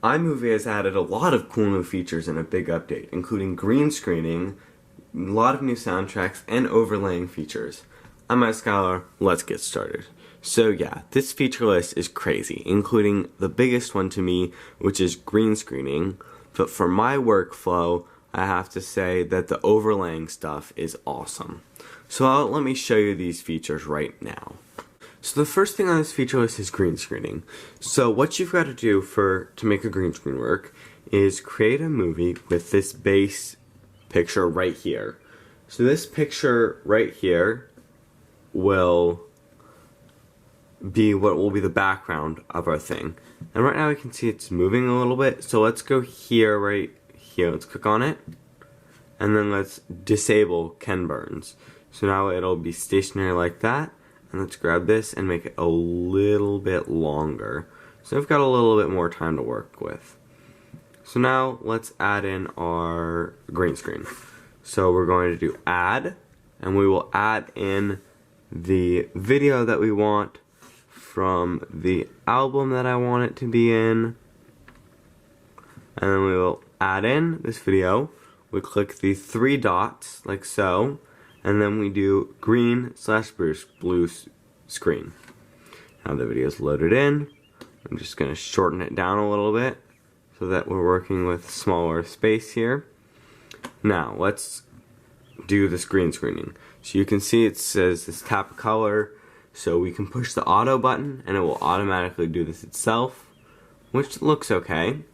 iMovie has added a lot of cool new features in a big update, including green screening, a lot of new soundtracks, and overlaying features. I'm iScholar, let's get started. So yeah, this feature list is crazy, including the biggest one to me, which is green screening. But for my workflow, I have to say that the overlaying stuff is awesome. So let me show you these features right now. So the first thing on this feature list is green screening. So what you've got to do to make a green screen work is create a movie with this base picture right here. So this picture right here will be what will be the background of our thing. And right now we can see it's moving a little bit. So let's go here, right here. Let's click on it. And then let's disable Ken Burns. So now it'll be stationary like that. And let's grab this and make it a little bit longer. So I've got a little bit more time to work with. So now let's add in our green screen. So we're going to do add, and we will add in the video that we want from the album that I want it to be in. And then we will add in this video. We click the three dots like so. And then we do green/blue screen. Now the video is loaded in. I'm just going to shorten it down a little bit so that we're working with smaller space here. Now let's do this green screening. So you can see it says this tap of color. So we can push the auto button and it will automatically do this itself, which looks okay.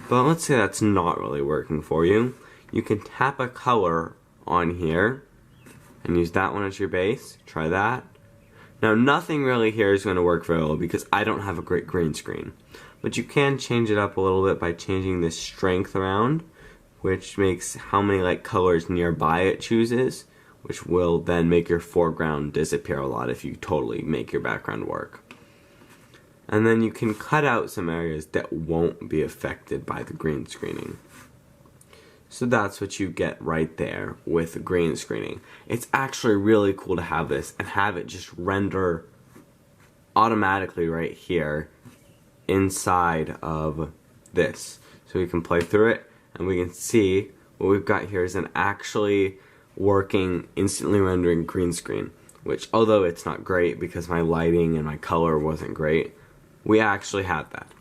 But let's say that's not really working for you. You can tap a color on here and use that one as your base. Try that. Now nothing really here is going to work very well because I don't have a great green screen. But you can change it up a little bit by changing this strength around, which makes how many colors nearby it chooses, which will then make your foreground disappear a lot if you totally make your background work. And then you can cut out some areas that won't be affected by the green screening. So that's what you get right there with green screening. It's actually really cool to have this and have it just render automatically right here inside of this. So we can play through it and we can see what we've got here is an actually working, instantly rendering green screen. Which, although it's not great because my lighting and my color wasn't great, we actually had that.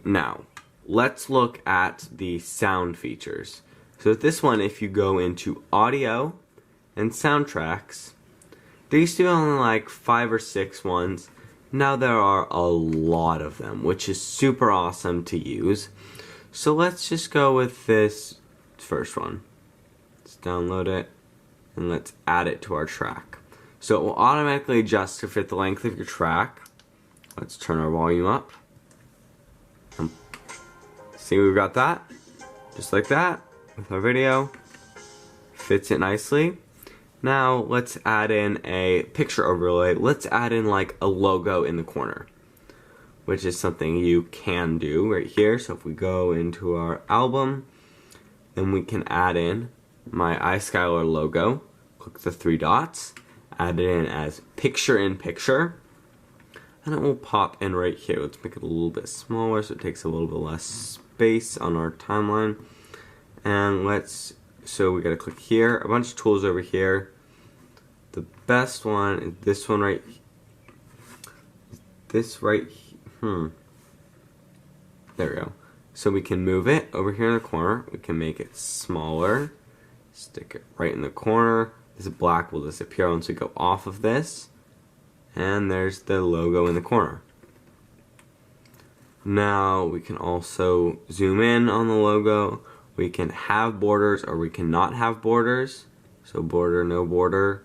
Now, let's look at the sound features. So with this one, if you go into audio and soundtracks, there used to be only 5 or 6 ones. Now there are a lot of them, which is super awesome to use. So let's just go with this first one. Let's download it and let's add it to our track. So it will automatically adjust to fit the length of your track. Let's turn our volume up. See, we've got that, just like that. With our video, fits it nicely. Now let's add in a picture overlay. Let's add in a logo in the corner, which is something you can do right here. So if we go into our album, then we can add in my iScholar logo. Click the three dots, add it in as picture in picture, and it will pop in right here. Let's make it a little bit smaller so it takes a little bit less space on our timeline. And so we gotta click here, a bunch of tools over here. The best one is this one right, there we go. So we can move it over here in the corner, we can make it smaller, stick it right in the corner. This black will disappear once we go off of this. And there's the logo in the corner. Now we can also zoom in on the logo. We can have borders or we cannot have borders. So border, no border.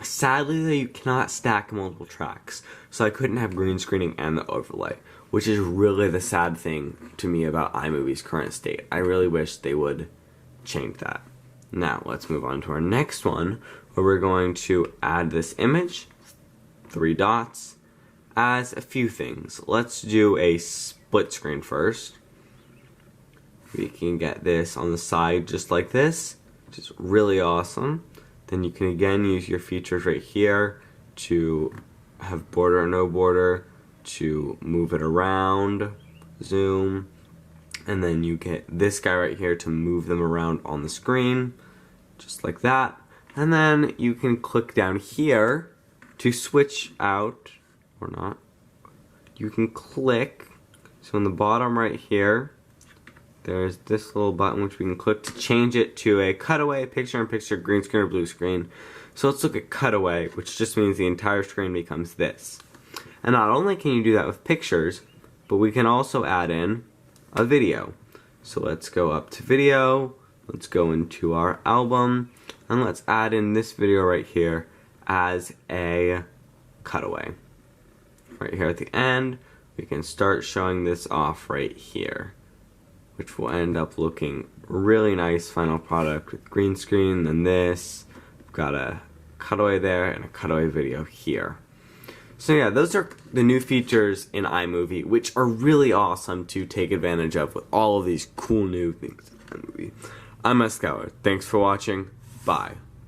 Sadly though, you cannot stack multiple tracks. So I couldn't have green screening and the overlay, which is really the sad thing to me about iMovie's current state. I really wish they would change that. Now let's move on to our next one, where we're going to add this image, three dots, as a few things. Let's do a split screen first. We can get this on the side just like this, which is really awesome. Then you can again use your features right here to have border or no border, to move it around, zoom, and then you get this guy right here to move them around on the screen, just like that. And then you can click down here to switch out, or not. You can click, so in the bottom right here, there's this little button which we can click to change it to a cutaway, picture-in-picture, green screen, or blue screen. So let's look at cutaway, which just means the entire screen becomes this. And not only can you do that with pictures, but we can also add in a video. So let's go up to video, let's go into our album, and let's add in this video right here as a cutaway. Right here at the end, we can start showing this off right here, which will end up looking really nice final product with green screen. Then this, we've got a cutaway there and a cutaway video here. So yeah, those are the new features in iMovie, which are really awesome to take advantage of with all of these cool new things in iMovie. I'm Scholar. Thanks for watching. Bye.